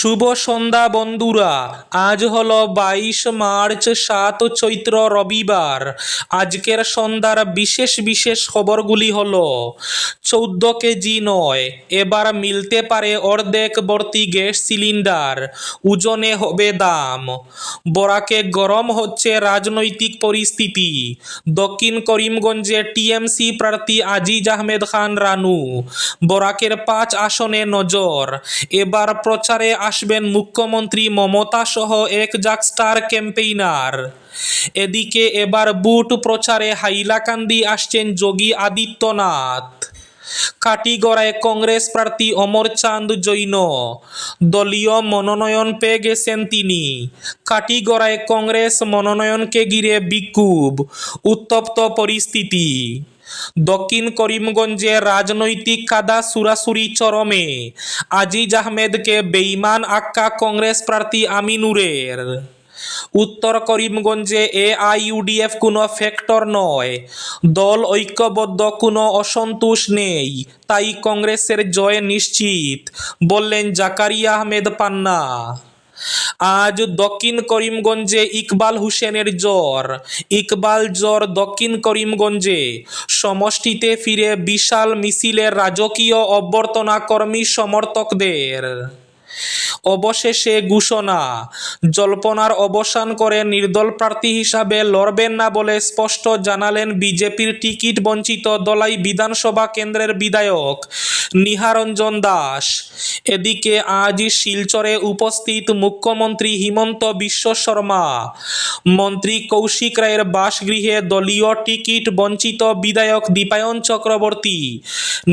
শুভ সন্ধ্যা বন্ধুরা। আজ হলো 22 মার্চ, 7 চৈত্র, রবিবার। আজকের সন্ধ্যার বিশেষ বিশেষ খবরগুলি হলো: 14 কেজি নয়, এবার মিলতে পারে অর্ধেক ভর্তি গ্যাস সিলিন্ডার, ওজনে হবে দাম। বরাকে গরম হচ্ছে রাজনৈতিক পরিস্থিতি। দক্ষিণ করিমগঞ্জে টিএমসি প্রার্থী আজিজ আহমেদ খান রানু। বরাকের 5 আসনে নজর। এবার প্রচারে আসবেন মুখ্যমন্ত্রী মমতা সহ একজাক স্টার ক্যাম্পেইনার। এদিকে এবার বুট প্রচারে হাইলাকান্দি আসছেন যোগী আদিত্যনাথ। কাটিগড়ায় কংগ্রেস প্রার্থী অমর চাঁদ জৈন, দলীয় মনোনয়ন পেয়ে গেছেন তিনি। কাটিগড়ায় কংগ্রেস মনোনয়নকে ঘিরে বিক্ষোভ, উত্তপ্ত পরিস্থিতি। দক্ষিণ করিমগঞ্জে রাজনৈতিক কাদা সুরাসুরি চরমে। আজিজ আহমেদকে বেঈমান আখ্যা কংগ্রেস প্রার্থী আমিনুরের। উত্তর করিমগঞ্জে এআইইউডিএফ কোনো ফ্যাক্টর নয়, দল ঐক্যবদ্ধ, কোনো অসন্তোষ নেই, তাই কংগ্রেসের জয় নিশ্চিত, বললেন জাকারিয়া আহমেদ পান্না। আজ দক্ষিণ করিমগঞ্জে ইকবাল হোসেনের জ্বর। ইকবাল জ্বর দক্ষিণ করিমগঞ্জে। সমষ্টিতে ফিরে বিশাল মিছিলে রাজকীয় অভ্যর্থনা কর্মী সমর্থকদের। অবশেষে ঘোষণা, জল্পনার অবসান করে নির্দল প্রার্থী হিসাবে লড়বেন না বলে স্পষ্ট জানালেন বিজেপির টিকিট বঞ্চিত ধলাই বিধানসভা কেন্দ্রের বিধায়ক নিহারঞ্জন দাস। এদিকে আজ শিলচরে উপস্থিত মুখ্যমন্ত্রী হিমন্ত বিশ্ব শর্মা। মন্ত্রী কৌশিক রায়ের বাসগৃহে দলীয় টিকিট বঞ্চিত বিধায়ক দীপায়ন চক্রবর্তী,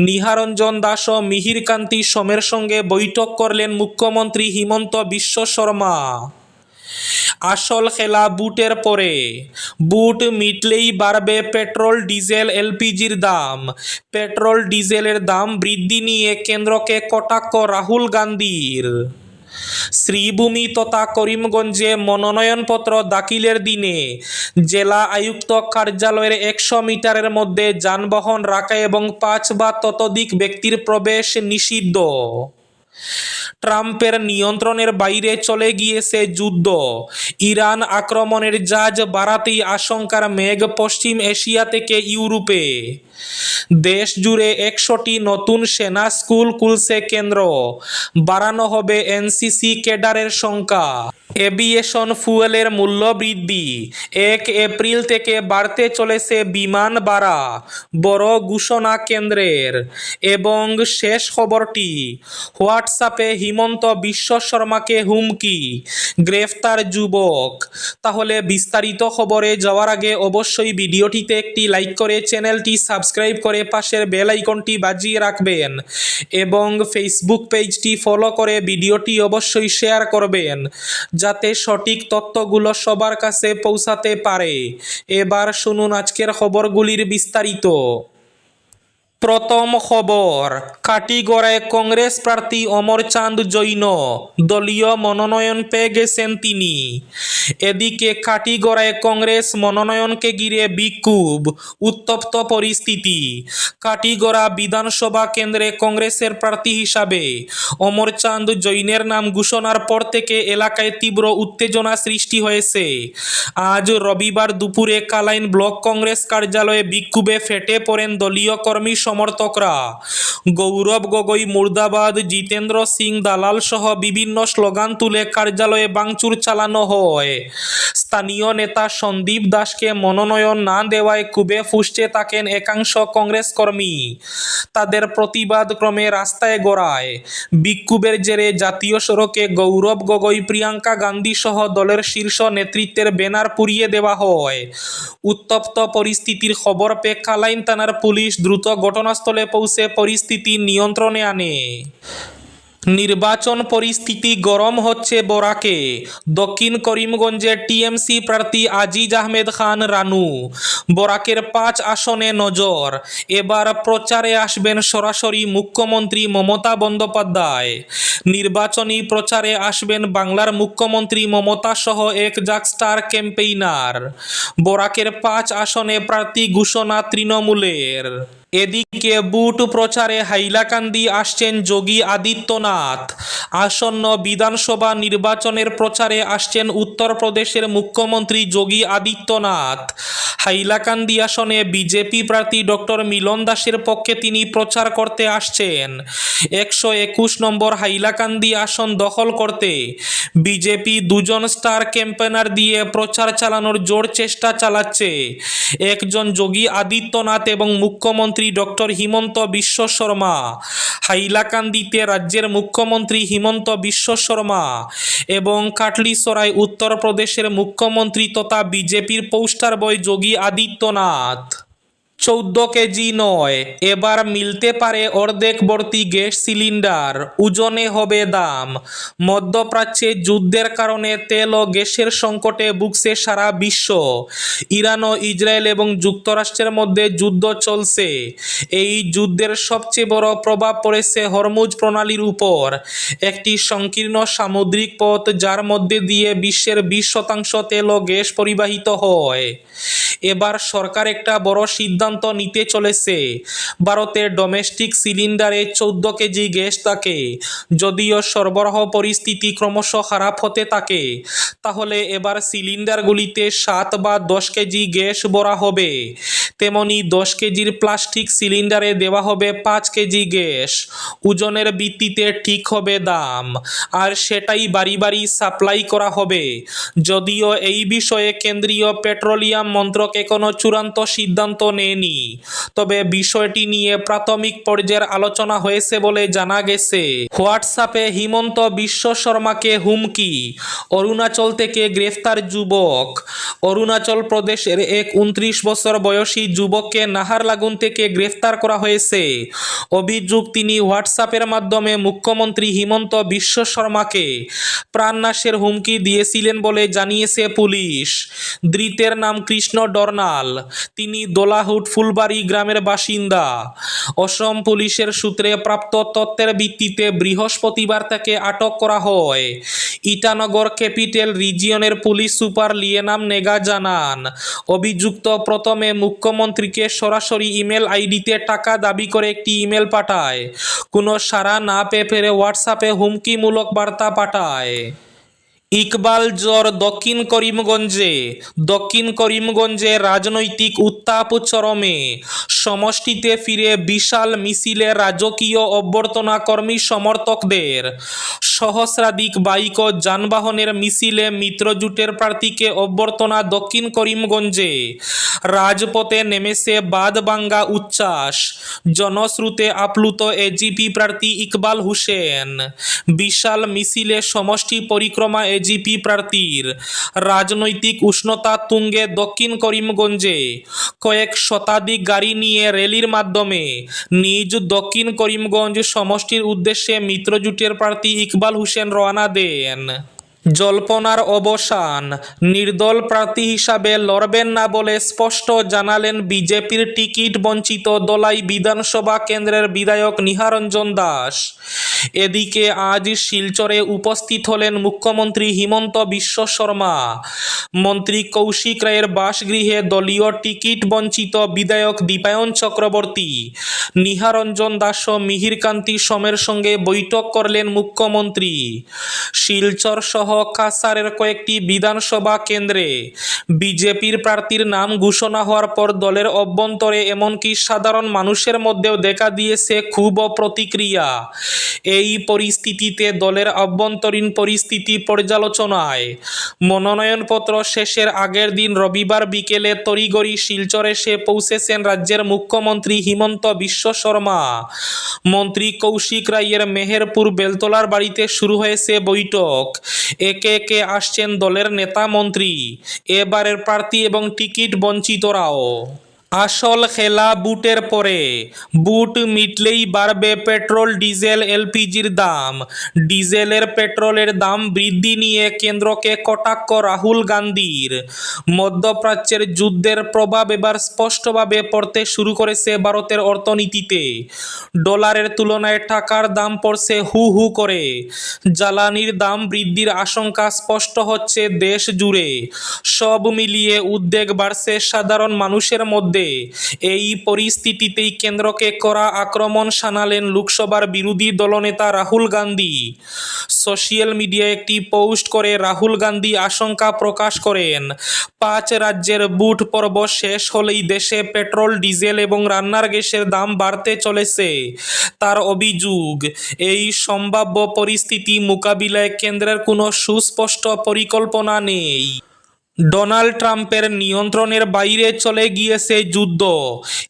নিহারঞ্জন দাস ও মিহিরকান্তি সোমের সঙ্গে বৈঠক করলেন মুখ্যমন্ত্রী হিমন্ত বিশ্ব শর্মা। আসল খেলা বুটের পরে। বুট মিটলেই বাড়বে পেট্রোল, ডিজেল, এলপিজির দাম। পেট্রোল ডিজেলের দাম বৃদ্ধি নিয়ে কেন্দ্রকে কটাক্ষ রাহুল গান্ধীর। শ্রীভূমি তথা করিমগঞ্জে মনোনয়নপত্র দাখিলের দিনে জেলা আয়ুক্ত কার্যালয়ের 100 মিটারের মধ্যে যানবাহন রাখা এবং 5 বা ততোধিক ব্যক্তির প্রবেশ নিষিদ্ধ। ট্রাম্পের নিয়ন্ত্রণের বাইরে চলে গিয়েছে যুদ্ধ। ইরান আক্রমণের জাজ বাড়াতেই আশঙ্কার মেঘ পশ্চিম এশিয়া থেকে ইউরোপে। দেশ জুড়ে 100টি নতুন সেনা স্কুল খুলছে কেন্দ্র। বাড়ানো হবে এনসিসি ক্যাডারের সংখ্যা। এভিয়েশন ফুয়েলের মূল্য বৃদ্ধি। 1 এপ্রিল থেকে বাড়তে চলেছে বিমান ভাড়া, বড় ঘোষণা কেন্দ্রের। এবং শেষ খবরটি, হোয়াটসঅ্যাপে হিমন্ত বিশ্ব শর্মাকে হুমকি, গ্রেফতার যুবক। তাহলে বিস্তারিত খবরে যাওয়ার আগে অবশ্যই ভিডিওটিতে একটি লাইক করে চ্যানেলটি সাবস্ক্রাইব করে পাশের বেল আইকনটি বাজিয়ে রাখবেন এবং ফেসবুক পেজটি ফলো করে ভিডিওটি অবশ্যই শেয়ার করবেন যাতে সঠিক তথ্যগুলো সবার কাছে পৌঁছাতে পারে। এবার শুনুন আজকের খবরগুলির বিস্তারিত। প্রথম খবর, কাটিগড়ায় কংগ্রেস প্রার্থী অমর চাঁদ জৈন, দলীয় মনোনয়ন পেয়ে গেছেন তিনি। এদিকে কাটিগড়ায় কংগ্রেস মনোনয়নকে ঘিরে বিক্ষোভ, উত্তপ্ত পরিস্থিতি। কাটিগড়া বিধানসভা কেন্দ্রে কংগ্রেসের প্রার্থী হিসাবে অমর চাঁদ জৈনের নাম ঘোষণার পর থেকে এলাকায় তীব্র উত্তেজনা সৃষ্টি হয়েছে। আজ রবিবার দুপুরে কালাইন ব্লক কংগ্রেস কার্যালয়ে বিক্ষোভে ফেটে পড়েন দলীয় কর্মী সমর্থকরা। গৌরব গগৈ মুর্দাবাদ, জিতেন্দ্র সিং দালাল সহ বিভিন্ন স্লোগান তুলে কার্যালয়ে ভাঙচুর চালানো হয়। স্থানীয় নেতা সন্দীপ দাসকে মনোনয়ন না দেওয়ায় ক্ষোভে ফুঁসতে থাকেন একাংশ কংগ্রেস কর্মী। তাদের প্রতিবাদ ক্রমে রাস্তায় গড়ায়। বিক্ষোভের জেরে জাতীয় সড়কে গৌরব গগৈ, প্রিয়াঙ্কা গান্ধী সহ দলের শীর্ষ নেতৃত্বের ব্যানার পুড়িয়ে দেওয়া হয়। উত্তপ্ত পরিস্থিতির খবর পেয়ে কালাইন থানার পুলিশ দ্রুত ঘটনাস্থলে পৌঁছে পরিস্থিতি নিয়ন্ত্রণে আনে। নির্বাচন পরিস্থিতি গরম হচ্ছে বরাকে। দক্ষিণ করিমগঞ্জের টিএমসি প্রার্থী আজিজ আহমেদ খান রানু। বরাকের 5 আসনে নজর। এবার প্রচারে আসবেন সরাসরি মুখ্যমন্ত্রী মমতা বন্দ্যোপাধ্যায়। নির্বাচনী প্রচারে আসবেন বাংলার মুখ্যমন্ত্রী মমতা সহ একজাক স্টার ক্যাম্পেইনার। বরাকের 5 আসনে প্রার্থী ঘোষণা তৃণমূলের। এদিকে বুট প্রচারে হাইলাকান্দি আসছেন যোগী আদিত্যনাথ। আসন্ন বিধানসভা নির্বাচনের প্রচারে আসছেন উত্তরপ্রদেশের মুখ্যমন্ত্রী যোগী আদিত্যনাথ। হাইলাকান্দি আসনে বিজেপি প্রার্থী ডক্টর মিলন দাসের পক্ষে তিনি প্রচার করতে আসছেন। 121 নম্বর হাইলাকান্দি আসন দখল করতে বিজেপি দুজন স্টার ক্যাম্পেনার দিয়ে প্রচার চালানোর জোর চেষ্টা চালাচ্ছে। একজন যোগী আদিত্যনাথ এবং মুখ্যমন্ত্রী ডক্টর হিমন্ত বিশ্ব শর্মা। হাইলাকান্দিতে রাজ্যের মুখ্যমন্ত্রী হিমন্ত বিশ্ব শর্মা এবং কাটলিসরাই উত্তরপ্রদেশের মুখ্যমন্ত্রী তথা বিজেপির পোস্টার বয় যোগী আদিত্যনাথ। 14 কেজি নয়, এবার মিলতে পারে অর্ধেক ভর্তি গ্যাস সিলিন্ডার, ওজনে হবে দাম। মধ্যপ্রাচ্যে যুদ্ধের কারণে তেল ও গ্যাসের সংকটে ভুগছে সারা বিশ্ব। ইরান ও ইসরায়েল এবং যুক্তরাষ্ট্রের মধ্যে যুদ্ধ চলছে। এই যুদ্ধের সবচেয়ে বড় প্রভাব পড়েছে হরমুজ প্রণালীর উপর, একটি সংকীর্ণ সামুদ্রিক পথ যার মধ্যে দিয়ে বিশ্বের 20% তেল ও গ্যাস পরিবাহিত হয়। এবার সরকার একটা বড় সিদ্ধান্ত নিতে চলেছে। ভারতের ডোমেস্টিক সিলিন্ডারে 14 কেজি গ্যাস থাকে। যদিও সরবরাহ পরিস্থিতি ক্রমশ খারাপ হতে থাকে, তাহলে এবার সিলিন্ডারগুলিতে 7 বা 10 কেজি গ্যাস ভরা হবে। তেমনি 10 কেজির প্লাস্টিক সিলিন্ডারে দেওয়া হবে 5 কেজি গ্যাস। ওজনের ভিত্তিতে ঠিক হবে দাম, আর সেটাই বাড়ি বাড়ি সাপ্লাই করা হবে। যদিও এই বিষয়ে কেন্দ্রীয় পেট্রোলিয়াম মন্ত্রক এখনো চূড়ান্ত সিদ্ধান্ত নেয়নি, তবে বিষয়টি নিয়ে প্রাথমিক পর্যায়ের আলোচনা হয়েছে বলে জানা গেছে। হোয়াটসঅ্যাপে হিমন্ত বিশ্ব শর্মাকে হুমকি, অরুণাচল থেকে গ্রেফতার যুবক। অরুণাচল প্রদেশের এক 29 বছর বয়সী যুবককে নাহারলাগুন থেকে গ্রেফতার করা হয়েছে। অভিযোগ, তিনি হোয়াটসঅ্যাপের মাধ্যমে মুখ্যমন্ত্রী হিমন্ত বিশ্ব শর্মাকে প্রাণনাশের হুমকি দিয়েছিলেন বলে জানিয়েছে পুলিশ। ধৃতের নাম কৃষ্ণ ডর্নাল। তিনি দোলাহুট ফুলবাড়ি গ্রামের বাসিন্দা। অসম পুলিশের সূত্রে প্রাপ্ত তথ্যের ভিত্তিতে বৃহস্পতিবার তাকে আটক করা হয়। ইটানগর ক্যাপিটাল রিজিয়নের পুলিশ সুপার লিয়েনাম নেগা জানান, অভিযুক্ত প্রথমে মুখ্যমন্ত্রীকে সরাসরি ইমেল আইডিতে টাকা দাবি করে একটি ইমেল পাঠায়। কোনো সাড়া না পেয়ে ফেরে হোয়াটসঅ্যাপে হুমকিমূলক বার্তা পাঠায়। ইকবাল জ্বর দক্ষিণ করিমগঞ্জে রাজনৈতিক উত্তাপ চরমে। সমষ্টিতে ফিরে বিশাল মিছিলে রাজকীয় অভ্যর্থনা কর্মী সমর্থকদের। সহস্রাধিক বাইক ও যানবাহনের মিছিলে মিত্রজোটের প্রার্থীকে অভ্যর্থনা দক্ষিণ করিমগঞ্জে। রাজপথে নেমেছে বাঁধভাঙ্গা উচ্ছ্বাস। জনস্রোতে আপ্লুত এজিপি প্রার্থী ইকবাল হোসেন। বিশাল মিছিলে সমষ্টি পরিক্রমা এজিপি প্রার্থীর। রাজনৈতিক উষ্ণতা তুঙ্গে দক্ষিণ করিমগঞ্জে। কয়েক শতাধিক গাড়ি নিয়ে র্যালির মাধ্যমে নিজ দক্ষিণ করিমগঞ্জ সমষ্টির উদ্দেশ্যে মিত্রজোটের প্রার্থী ইকবাল হোসেন রওনা দেন। জল্পনার অবসান, নির্দল প্রার্থী হিসাবে লড়বেন না বলে স্পষ্ট জানালেন বিজেপির টিকিট বঞ্চিত দলাই বিধানসভা কেন্দ্রের বিধায়ক নিহারঞ্জন দাস। এদিকে আজ শিলচরে উপস্থিত হলেন মুখ্যমন্ত্রী হিমন্ত বিশ্ব শর্মা। মন্ত্রী কৌশিক রায়ের বাসগৃহে দলীয় টিকিট বঞ্চিত বিধায়ক দীপায়ন চক্রবর্তী, নিহারঞ্জন দাস ও মিহিরকান্তি সোমের সঙ্গে বৈঠক করলেন মুখ্যমন্ত্রী। শিলচর সহ কাছাড়ের কয়েকটি বিধানসভা কেন্দ্রে বিজেপির প্রার্থীর নাম ঘোষণা হওয়ার পর দলের অভ্যন্তরে এমনকি সাধারণ মানুষের মধ্যেও দেখা দিয়েছে ক্ষোভ ও প্রতিক্রিয়া। এই পরিস্থিতিতে দলের অভ্যন্তরীণ পরিস্থিতি পর্যালোচনায় মনোনয়নপত্র শেষের আগের দিন রবিবার বিকেলে তড়িঘড়ি শিলচর এসে পৌঁছেছেন রাজ্যের মুখ্যমন্ত্রী হিমন্ত বিশ্ব শর্মা। মন্ত্রী কৌশিক রায়ের মেহেরপুর বেলতলার বাড়িতে শুরু হয়েছে বৈঠক। একে একে আসছেন দলের নেতা মন্ত্রী, এবারের প্রার্থী এবং টিকিট বঞ্চিতরাও। আসল খেলা বুটের পরে। বুট মিটলেই বাড়বে পেট্রোল, ডিজেল, এলপিজির দাম। ডিজেলের পেট্রোলের দাম বৃদ্ধি নিয়ে কেন্দ্রকে কটাক্ষ রাহুল গান্ধীর। মধ্যপ্রাচ্যের যুদ্ধের প্রভাব এবার স্পষ্টভাবে পড়তে শুরু করেছে ভারতের অর্থনীতিতে। ডলারের তুলনায় টাকার দাম পড়ছে হু হু করে। জ্বালানির দাম বৃদ্ধির আশঙ্কা স্পষ্ট হচ্ছে দেশ জুড়ে। সব মিলিয়ে উদ্বেগ বাড়ছে সাধারণ মানুষের মধ্যে। মধ্যে। এই পরিস্থিতিতেই কেন্দ্রকে কড়া আক্রমণ শানালেন লোকসভার বিরোধী দলনেতা রাহুল গান্ধী। সোশ্যাল মিডিয়ায় একটি পোস্ট করে রাহুল গান্ধী আশঙ্কা প্রকাশ করেন, 5 রাজ্যের বুট পর্ব শেষ হলেই দেশে পেট্রোল, ডিজেল এবং রান্নার গ্যাসের দাম বাড়তে চলেছে। তার অভিযোগ, এই সম্ভাব্য পরিস্থিতি মোকাবিলায় কেন্দ্রের কোনো সুস্পষ্ট পরিকল্পনা নেই। ডোনাল্ড ট্রাম্পের নিয়ন্ত্রণের বাইরে চলে গিয়েছে যুদ্ধ।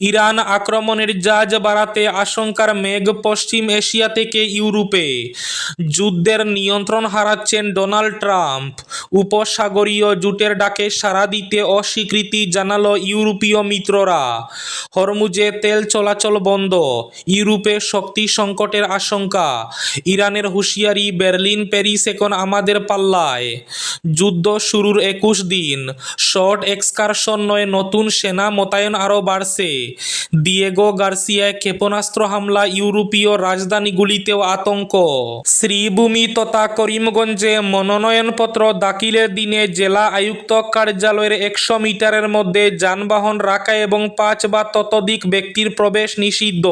ইরান আক্রমণের জাজ বাড়াতে আশঙ্কার মেঘ পশ্চিম এশিয়া থেকে ইউরোপে। যুদ্ধের নিয়ন্ত্রণ হারাচ্ছেন ডোনাল্ড ট্রাম্প। উপসাগরীয় জোটের ডাকে সাড়া দিতে অস্বীকৃতি জানালো ইউরোপীয় মিত্ররা। হরমুজে তেল চলাচল বন্ধ, ইউরোপে শক্তি সংকটের আশঙ্কা। ইরানের হুঁশিয়ারি, বার্লিন প্যারিস এখন আমাদের পাল্লায়। যুদ্ধ শুরুর 21 দিন, শর্ট এক্সকারশন নয়, নতুন সেনা মোতায়েন আরও বাড়ছে। দিয়েগো গার্সিয়ায় ক্ষেপণাস্ত্র হামলা, ইউরোপীয় রাজধানীগুলিতেও আতঙ্ক। শ্রীভূমি তথা করিমগঞ্জে মনোনয়নপত্র দাখিলের দিনে জেলা আয়ুক্ত কার্যালয়ের 100 মিটারের মধ্যে যানবাহন রাখা এবং 5 বা ততোধিক ব্যক্তির প্রবেশ নিষিদ্ধ।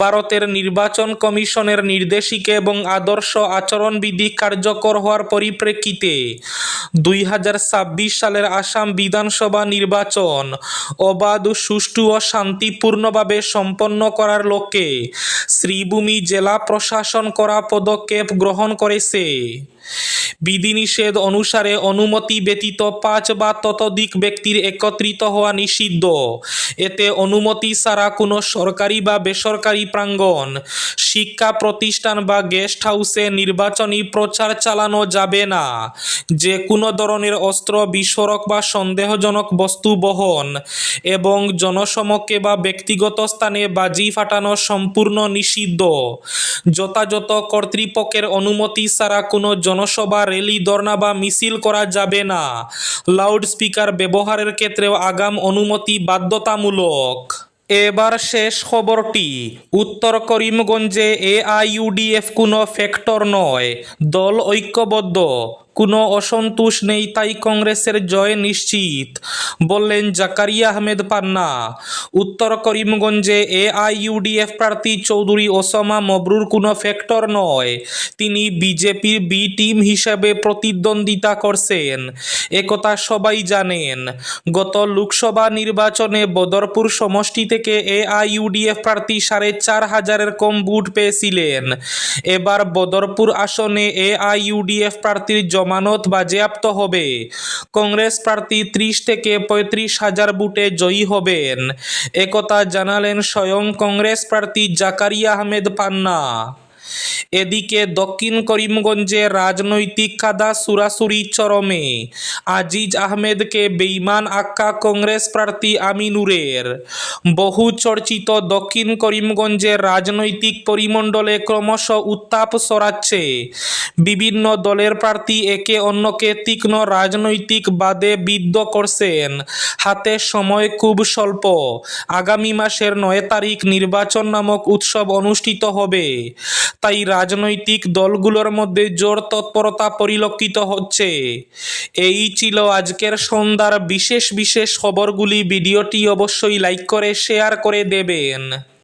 ভারতের নির্বাচন কমিশনের নির্দেশিকা এবং আদর্শ আচরণবিধি কার্যকর হওয়ার পরিপ্রেক্ষিতে 2026 সালের আসাম বিধানসভা নির্বাচন অবাধ, সুষ্ঠু ও শান্তিপূর্ণভাবে সম্পন্ন করার লক্ষ্যে শ্রীভূমি জেলা প্রশাসন কড়া পদক্ষেপ গ্রহণ করেছে। বিধিনিষেধ অনুসারে অনুমতি ব্যতীত 5 বা ততোধিক ব্যক্তির একত্রিত হওয়া নিষিদ্ধ। এতে অনুমতি ছাড়া কোনো সরকারি বা বেসরকারি প্রাঙ্গণ, শিক্ষা প্রতিষ্ঠান বা গেস্ট হাউসে নির্বাচনী প্রচার চালানো যাবে না। যে কোনো ধরনের অস্ত্র, বিস্ফোরক বা সন্দেহজনক বস্তু বহন এবং জনসমক্ষে বা ব্যক্তিগত স্থানে বাজি ফাটানো সম্পূর্ণ নিষিদ্ধ। যথাযথ কর্তৃপক্ষের অনুমতি ছাড়া কোনো জনসভা, র্যালি, ধর্না বা মিছিল করা যাবে না। লাউডস্পিকার ব্যবহারের ক্ষেত্রেও আগাম অনুমতি বাধ্যতামূলক। এবার শেষ খবরটি। উত্তর করিমগঞ্জে এআইইউডিএফ কোনো ফ্যাক্টর নয়, দল ঐক্যবদ্ধ, কোনো অসন্তোষ নেই, তাই কংগ্রেসের জয় নিশ্চিত, বললেন জাকারিয়া আহমেদ পান্না। উত্তর করিমগঞ্জে এআইইউডিএফ প্রার্থী চৌধুরী ওসামা মবরুর কোনো ফ্যাক্টর নয়। তিনি বিজেপির বি টিম হিসেবে প্রতিদ্বন্দ্বিতা করছেন, একথা সবাই জানেন। গত লোকসভা নির্বাচনে বদরপুর সমষ্টি থেকে এআইইউডিএফ প্রার্থী 4,500-এর কম ভোট পেয়েছিলেন। এবার বদরপুর আসনে এআইইউডিএফ প্রার্থীর জমানত বাজেয়াপ্ত হবে। কংগ্রেস প্রার্থী 30 থেকে 35,000 ভোটে জয়ী হবেন, একথা জানালেন স্বয়ং কংগ্রেস প্রার্থী জাকারিয়া আহমেদ পান্না। এদিকে দক্ষিণ করিমগঞ্জে রাজনৈতিক কাদা ছুড়াছুড়ি চরমে। আজিজ আহমেদকে বেঈমান আখ্যা কংগ্রেস প্রার্থী আমিনুরের। বহু চর্চিত দক্ষিণ করিমগঞ্জের রাজনৈতিক পরিমণ্ডলে ক্রমশ উত্তাপ ছড়াচ্ছে। বিভিন্ন দলের প্রার্থী একে অন্যকে তীক্ষ্ণ রাজনৈতিক বাদে বিদ্ধ করছেন। হাতে সময় খুব স্বল্প। আগামী মাসের 9 তারিখ নির্বাচন নামক উৎসব অনুষ্ঠিত হবে, তাই রাজনৈতিক দলগুলোর মধ্যে জোর তৎপরতা পরিলক্ষিত হচ্ছে। এই ছিল আজকের সন্ধ্যার বিশেষ বিশেষ খবরগুলি। ভিডিওটি অবশ্যই লাইক করে শেয়ার করে দেবেন।